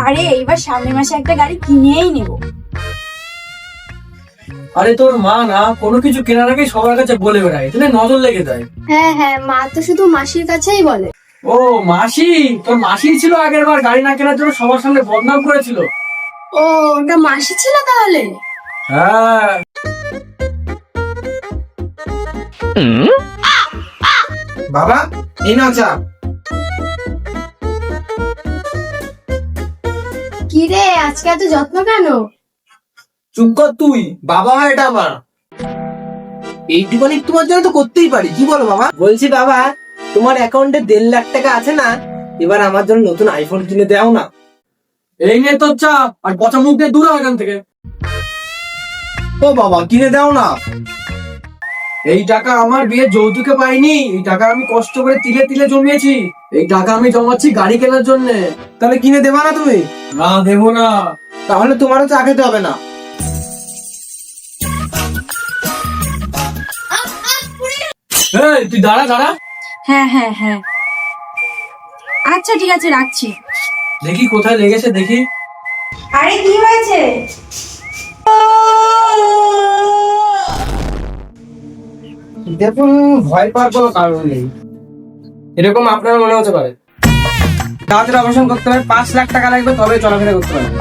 আরে এইবার সামনের মাসে একটা গাড়ি কিনেই নিব। আরে তোর মা না কোনো কিছু কেনার আগে সবার কাছে বলে বেড়ায়, তাহলে নজর লেগে যায়। হ্যাঁ হ্যাঁ, মা তো শুধু মাসির কাছেই বলে। ও মাসি, তোর মাসি ছিল আগের বার গাড়ি না কেনার জন্য সবার সামনে বদনাম করেছিল। ও, ওটা মাসি ছিল তাহলে। হ্যাঁ। বাবা, এই নাও চা। কি রে, আজকে এত যত্ন কেন? চুপ কর তুই, বাবা হয় এটা আমার। এইটুখানি তোমার জন্য তো করতেই পারি, কি বলো বাবা? বলছি বাবা, তোমার অ্যাকাউন্টে 1.5 লাখ টাকা আছে না, এবার আমার জন্য নতুন আইফোন কিনে দাও না। এই নিয়ে তোর চা, আর পচা মুখ দিয়ে দূর হ এখান থেকে। ও বাবা, কিনে দাও না। এই টাকা আমার বিয়ে যৌতুকে পাইনি, এই টাকা আমি কষ্ট করে তিলে তিলে জমিয়েছি। এই টাকা আমি জমাচ্ছি গাড়ি কেনার জন্য। তাহলে কিনে দেবা না তুমি? না, দেবো না। তাহলে তোমারও চা খেতে হবে না। এই তুই দাঁড়া দাঁড়া। হ্যাঁ হ্যাঁ হ্যাঁ, আচ্ছা ঠিক আছে, রাখছি। দেখি কোথায় লেগেছে দেখি। আরে কি হয়েছে? দেখুন, ভয় পাওয়ার কোনো কারণ নেই। এরকম আপনার মনে হতে পারে। তাড়াতাড়ি অপারেশন করতে হবে, 5 লাখ টাকা লাগবে, তবে চলাফেরা করতে পারবে।